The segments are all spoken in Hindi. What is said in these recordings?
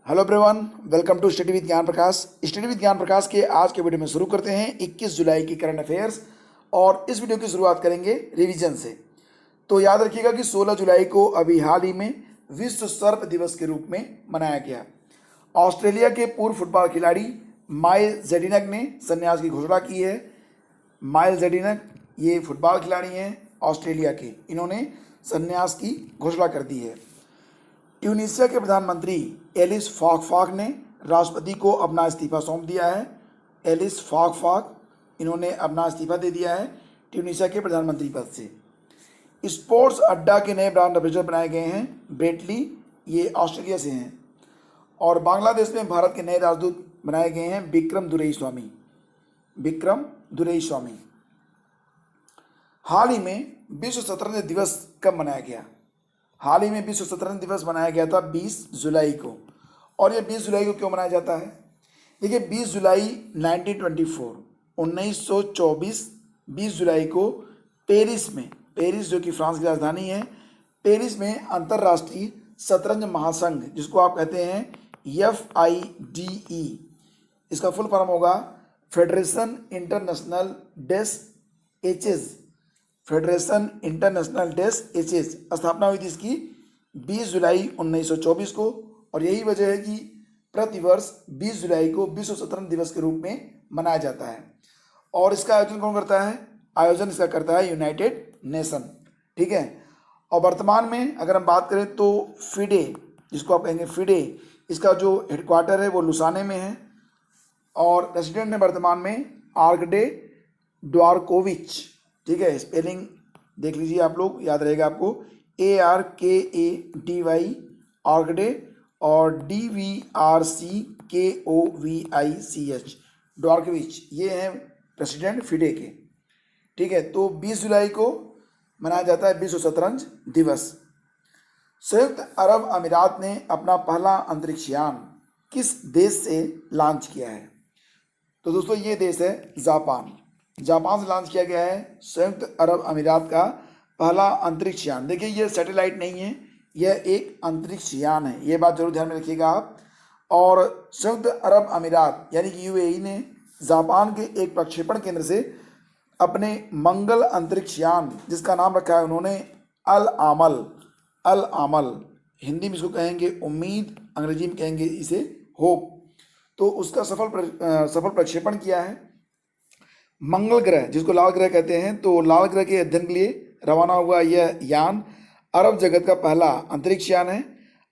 Hello everyone, welcome to study with Gyan Prakash. Study with Gyan प्रकाश के आज के वीडियो में शुरू करते हैं 21 जुलाई की करंट अफेयर्स। और इस वीडियो की शुरुआत करेंगे रिवीजन से। तो याद रखिएगा कि 16 जुलाई को अभी हाल ही में विश्व सर्प दिवस के रूप में मनाया गया। ऑस्ट्रेलिया के पूर्व फुटबॉल खिलाड़ी माइल जेडिनक ने संन्यास की घोषणा की है। माइल जेडिनक ये फुटबॉल खिलाड़ी हैं ऑस्ट्रेलिया के, इन्होंने संन्यास की घोषणा कर दी है। ट्यूनीशिया के प्रधानमंत्री एलिस फाक ने राष्ट्रपति को अपना इस्तीफा सौंप दिया है। एलिस फाक इन्होंने अपना इस्तीफा दे दिया है ट्यूनीशिया के प्रधानमंत्री पद से। स्पोर्ट्स अड्डा के नए ब्रांड एम्बेसडर बनाए गए हैं ब्रेटली, ये ऑस्ट्रेलिया से हैं। और बांग्लादेश में भारत के नए राजदूत बनाए गए हैं विक्रम दुरई स्वामी। हाल ही में विश्व शतरंज दिवस कब मनाया गया? हाल ही में विश्व शतरंज दिवस मनाया गया था 20 जुलाई को। और ये 20 जुलाई को क्यों मनाया जाता है? देखिए, 20 जुलाई 1924 20 जुलाई को पेरिस जो कि फ्रांस की राजधानी है, पेरिस में अंतर्राष्ट्रीय शतरंज महासंघ, जिसको आप कहते हैं FIDE, इसका फुल फॉर्म होगा फेडरेशन इंटरनेशनल डेस एचेज, स्थापना हुई थी इसकी 20 जुलाई 1924 को। और यही वजह है कि प्रतिवर्ष 20 जुलाई को विश्व शतरंज दिवस के रूप में मनाया जाता है। और इसका आयोजन कौन करता है? आयोजन इसका करता है यूनाइटेड नेशन, ठीक है। और वर्तमान में अगर हम बात करें तो फिडे, जिसको आप कहेंगे फिडे, इसका जो हेडक्वार्टर है वो लुसाने में है। और प्रेसिडेंट है वर्तमान में आर्कडे ड्वारकोविच, ठीक है। स्पेलिंग देख लीजिए आप लोग, याद रहेगा आपको, ARKADY आर्कडे और DVRCKOVICH ड्वारकोविच, ये हैं प्रेसिडेंट फिडे के, ठीक है। तो 20 जुलाई को मनाया जाता है विश्व शतरंज दिवस। संयुक्त अरब अमीरात ने अपना पहला अंतरिक्ष यान किस देश से लॉन्च किया है? तो दोस्तों ये देश है जापान से लॉन्च किया गया है संयुक्त अरब अमीरात का पहला अंतरिक्ष यान। देखिए, ये सैटेलाइट नहीं है, यह एक अंतरिक्ष यान है, ये बात जरूर ध्यान में रखिएगा आप। और संयुक्त अरब अमीरात यानी कि UAE ने जापान के एक प्रक्षेपण केंद्र से अपने मंगल अंतरिक्ष यान, जिसका नाम रखा है उन्होंने अल आमल, हिंदी में इसको कहेंगे उम्मीद, अंग्रेजी में कहेंगे इसे होप, तो उसका सफल प्रक्षेपण किया है। मंगल ग्रह, जिसको लाल ग्रह कहते हैं, तो लाल ग्रह के अध्ययन के लिए रवाना हुआ यह यान अरब जगत का पहला अंतरिक्ष यान है।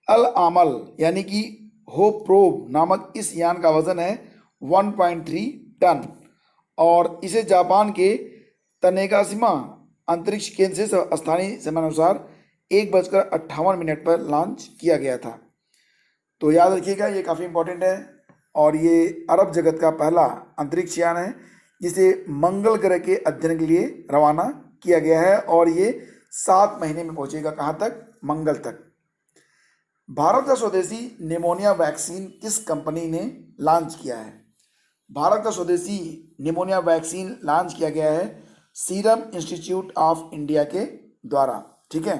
अल आमल यानी कि होप प्रोब नामक इस यान का वजन है 1.3 टन और इसे जापान के तनेगाशिमा अंतरिक्ष केंद्र से स्थानीय समयानुसार 1:58 पर लॉन्च किया गया था। तो याद रखिएगा, ये काफ़ी इंपॉर्टेंट है। और ये अरब जगत का पहला अंतरिक्ष यान है जिसे मंगल ग्रह के अध्ययन के लिए रवाना किया गया है। और ये 7 महीने में पहुंचेगा कहाँ तक? मंगल तक। भारत का स्वदेशी निमोनिया वैक्सीन किस कंपनी ने लॉन्च किया है? भारत का स्वदेशी निमोनिया वैक्सीन लॉन्च किया गया है सीरम इंस्टीट्यूट ऑफ इंडिया के द्वारा, ठीक है।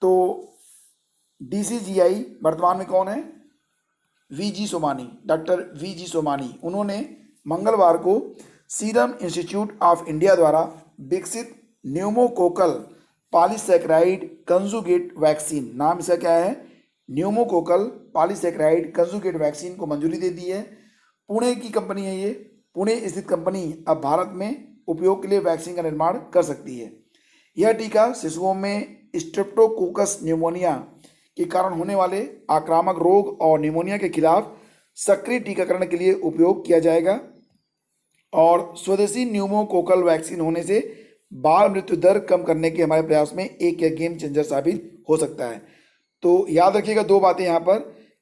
तो DCGI वर्तमान में कौन है? डॉक्टर VG सोमानी, उन्होंने मंगलवार को सीरम इंस्टीट्यूट ऑफ इंडिया द्वारा विकसित न्यूमोकोकल पॉलीसैकेराइड कंजुगेट वैक्सीन, नाम इसका क्या है? न्यूमोकोकल पॉलीसैकेराइड कंजुगेट वैक्सीन को मंजूरी दे दी है। पुणे की कंपनी है ये, पुणे स्थित कंपनी अब भारत में उपयोग के लिए वैक्सीन का निर्माण कर सकती है। यह टीका शिशुओं में स्ट्रेप्टोकोकस न्यूमोनिया के कारण होने वाले आक्रामक रोग और निमोनिया के खिलाफ सक्रिय टीकाकरण के लिए उपयोग किया जाएगा। और स्वदेशी न्यूमोकोकल वैक्सीन होने से बाल मृत्यु दर कम करने के हमारे प्रयास में एक गेम चेंजर साबित हो सकता है। तो याद रखिएगा 2 बातें यहाँ पर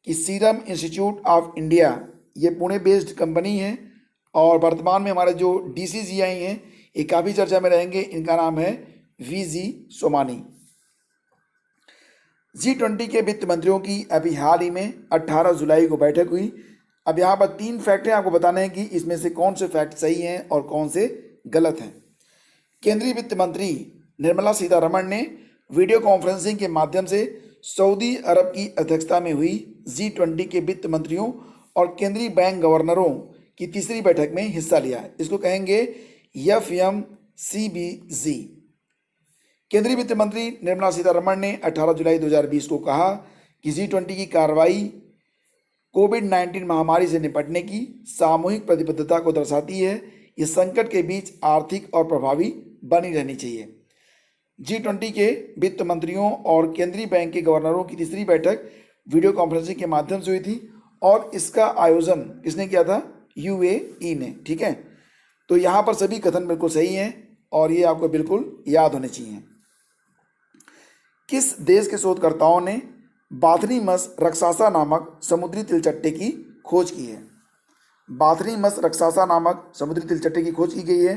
कि सीरम इंस्टीट्यूट ऑफ इंडिया ये पुणे बेस्ड कंपनी है और वर्तमान में हमारे जो DCGI हैं ये काफ़ी चर्चा में रहेंगे। इनका नाम है VG सोमानी। G20 के वित्त मंत्रियों की अभी हाल ही में 18 जुलाई को बैठक हुई। अब यहाँ पर 3 फैक्ट हैं, आपको बताने हैं कि इसमें से कौन से फैक्ट सही हैं और कौन से गलत हैं। केंद्रीय वित्त मंत्री निर्मला सीतारमण ने वीडियो कॉन्फ्रेंसिंग के माध्यम से सऊदी अरब की अध्यक्षता में हुई G20 के वित्त मंत्रियों और केंद्रीय बैंक गवर्नरों की तीसरी बैठक में हिस्सा लिया। इसको कहेंगे FMCBG। केंद्रीय वित्त मंत्री निर्मला सीतारमण ने 18 जुलाई 2020 को कहा कि G20 की कार्रवाई कोविड-19 महामारी से निपटने की सामूहिक प्रतिबद्धता को दर्शाती है। इस संकट के बीच आर्थिक और प्रभावी बनी रहनी चाहिए। G20 के वित्त मंत्रियों और केंद्रीय बैंक के गवर्नरों की तीसरी बैठक वीडियो कॉन्फ्रेंसिंग के माध्यम से हुई थी और इसका आयोजन किसने किया था? UAE ने। ठीक है, तो यहाँ पर सभी कथन बिल्कुल सही हैं और ये आपको बिल्कुल याद होने चाहिए। किस देश के शोधकर्ताओं ने बाथनीमस रक्सासा नामक समुद्री तिलचट्टे की खोज की है? बाथनीमस रक्सासा नामक समुद्री तिलचट्टे की खोज की गई है।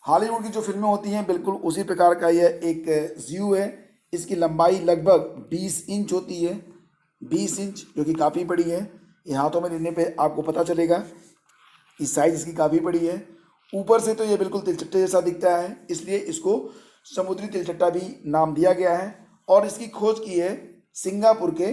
हॉलीवुड की जो फिल्में होती हैं बिल्कुल उसी प्रकार का यह एक ज़ू है। इसकी लंबाई लगभग 20 इंच होती है, 20 इंच, जो कि काफ़ी बड़ी है। ये हाथों में लेने पे आपको पता चलेगा कि साइज़ इसकी काफ़ी बड़ी है। ऊपर से तो ये बिल्कुल तिलचट्टे जैसा दिखता है, इसलिए इसको समुद्री तिलचट्टा भी नाम दिया गया है। और इसकी खोज की है सिंगापुर के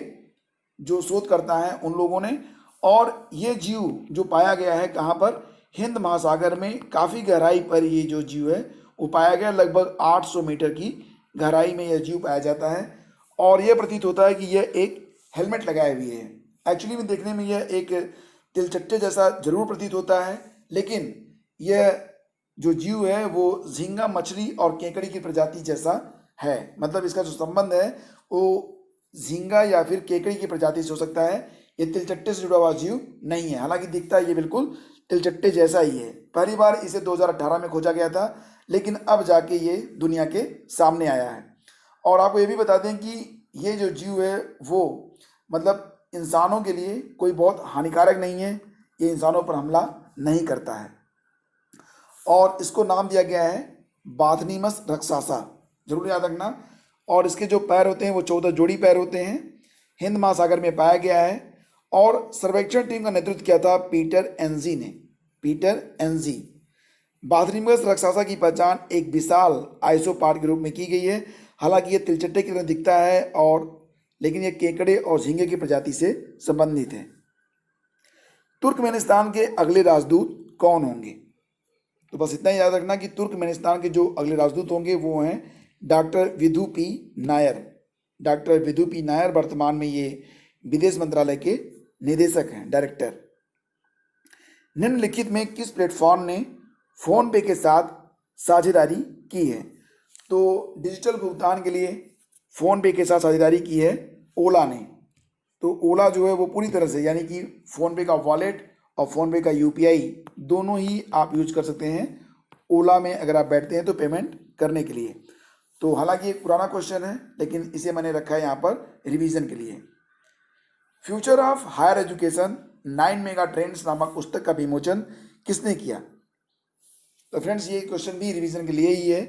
जो शोधकर्ता हैं उन लोगों ने। और ये जीव जो पाया गया है कहाँ पर? हिंद महासागर में काफ़ी गहराई पर ये जो जीव है वो पाया गया। लगभग 800 मीटर की गहराई में यह जीव पाया जाता है और यह प्रतीत होता है कि यह एक हेलमेट लगाए हुए है। एक्चुअली में देखने में यह एक तिलचट्टे जैसा जरूर प्रतीत होता है, लेकिन यह जो जीव है वो झींगा मछली और केकड़ी की प्रजाति जैसा है। मतलब इसका जो संबंध है वो झींगा या फिर केकड़ी की प्रजाति से हो सकता है। ये तिलचट्टे से जुड़ा हुआ जीव नहीं है, हालांकि दिखता है ये बिल्कुल तिलचट्टे जैसा ही है। पहली बार इसे 2018 में खोजा गया था, लेकिन अब जाके ये दुनिया के सामने आया है। और आपको ये भी बता दें कि ये जो जीव है वो मतलब इंसानों के लिए कोई बहुत हानिकारक नहीं है। ये इंसानों पर हमला नहीं करता है और इसको नाम दिया गया है बाथनीमस रक्सासा, जरूर याद रखना। और इसके जो पैर होते हैं वो 14 जोड़ी पैर होते हैं। हिंद महासागर में पाया गया है और सर्वेक्षण टीम का नेतृत्व किया था पीटर एनजी ने। Peter Ng. बाथनीमस रक्सासा की पहचान एक विशाल आइसोपाड के रूप में की गई है। हालांकि ये तिलचट्टे की तरह दिखता है और लेकिन ये केकड़े और झींगे की प्रजाति से संबंधित है। तुर्कमेनिस्तान के अगले राजदूत कौन होंगे? तो बस इतना ही याद रखना कि तुर्कमेनिस्तान के जो अगले राजदूत होंगे वो हैं doctor Vidhu P Nair. Doctor Vidhu P Nair वर्तमान में ये विदेश मंत्रालय के निदेशक हैं, डायरेक्टर। निम्नलिखित में किस प्लेटफॉर्म ने फोन पे के साथ साझेदारी की है? तो डिजिटल भुगतान के लिए फोन पे के साथ साझेदारी की है ओला ने। तो ओला जो है वो पूरी तरह से यानी कि फोन पे का वॉलेट और फोन पे का UPI दोनों ही आप यूज कर सकते हैं ओला में अगर आप बैठते हैं तो पेमेंट करने के लिए। तो हालांकि एक पुराना क्वेश्चन है लेकिन इसे मैंने रखा है यहाँ पर रिवीजन के लिए। Future of higher education 9 mega trends नामक पुस्तक का विमोचन किसने किया? तो फ्रेंड्स ये क्वेश्चन भी रिवीजन के लिए ही है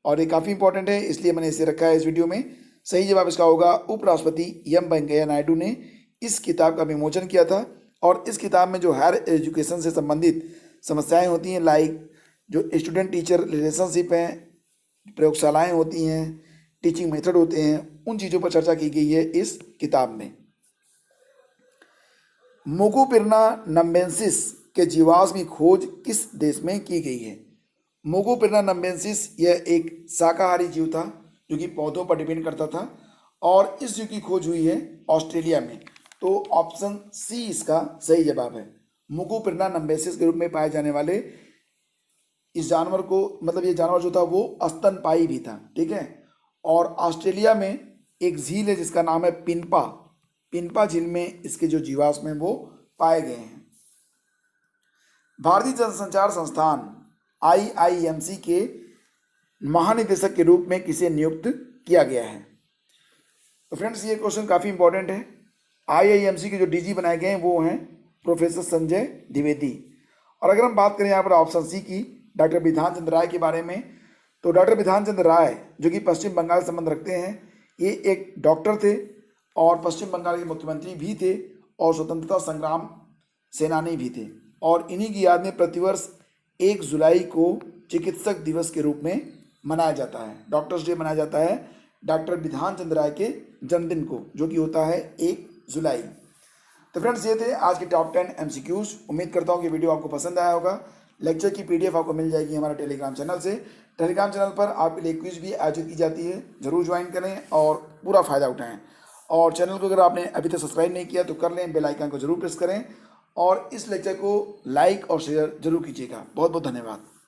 और ये काफ़ी इंपॉर्टेंट है, इसलिए मैंने इसे रखा है इस वीडियो में। सही जवाब इसका होगा उपराष्ट्रपति एम वेंकैया नायडू ने इस किताब का विमोचन किया था। और इस किताब में जो हायर एजुकेशन से संबंधित समस्याएं होती हैं, लाइक जो स्टूडेंट टीचर रिलेशनशिप हैं, प्रयोगशालाएं होती हैं, टीचिंग मेथड होते हैं, उन चीज़ों पर चर्चा की गई है इस किताब में। मोगोपिरना नम्बेंसिस के जीवाश्म की खोज किस देश में की गई है? मोगोपिरना नम्बेंसिस यह एक शाकाहारी जीव था जो कि पौधों पर डिपेंड करता था और इस जीव की खोज हुई है ऑस्ट्रेलिया में। तो ऑप्शन सी इसका सही जवाब है। मोगोपिरना नम्बेंसिस के रूप में पाए जाने वाले इस जानवर को मतलब ये जानवर जो था वो स्तनपायी भी था। ठीक है, और ऑस्ट्रेलिया में एक झील है जिसका नाम है पिनपा। पिनपा झील में इसके जो जीवाश्म हैं वो पाए गए हैं। भारतीय जनसंचार संस्थान IIMC के महानिदेशक के रूप में किसे नियुक्त किया गया है? तो फ्रेंड्स ये क्वेश्चन काफ़ी इंपॉर्टेंट है। IIMC के जो DG बनाए गए हैं वो हैं प्रोफेसर संजय द्विवेदी। और अगर हम बात करें यहाँ पर ऑप्शन सी की डॉक्टर बिधान चंद्र राय के बारे में, तो डॉक्टर बिधान चंद्र राय जो कि पश्चिम बंगाल से संबंध रखते हैं, ये एक डॉक्टर थे और पश्चिम बंगाल के मुख्यमंत्री भी थे और स्वतंत्रता संग्राम सेनानी भी थे। और इन्हीं की याद में प्रतिवर्ष 1 जुलाई को चिकित्सक दिवस के रूप में मनाया जाता है, डॉक्टर्स डे मनाया जाता है डॉक्टर विधान चंद्र राय के जन्मदिन को, जो कि होता है 1 जुलाई। तो फ्रेंड्स, ये थे आज के टॉप 10 MCQs। उम्मीद करता हूँ कि वीडियो आपको पसंद आया होगा। लेक्चर की PDF आपको मिल जाएगी हमारे टेलीग्राम चैनल से। टेलीग्राम चैनल पर आपके लिए क्विज भी आयोजित की जाती है, ज़रूर ज्वाइन करें और पूरा फ़ायदा उठाएं। और चैनल को अगर आपने अभी तक सब्सक्राइब नहीं किया तो कर लें, बेल आइकन को जरूर प्रेस करें और इस लेक्चर को लाइक और शेयर जरूर कीजिएगा। बहुत बहुत धन्यवाद।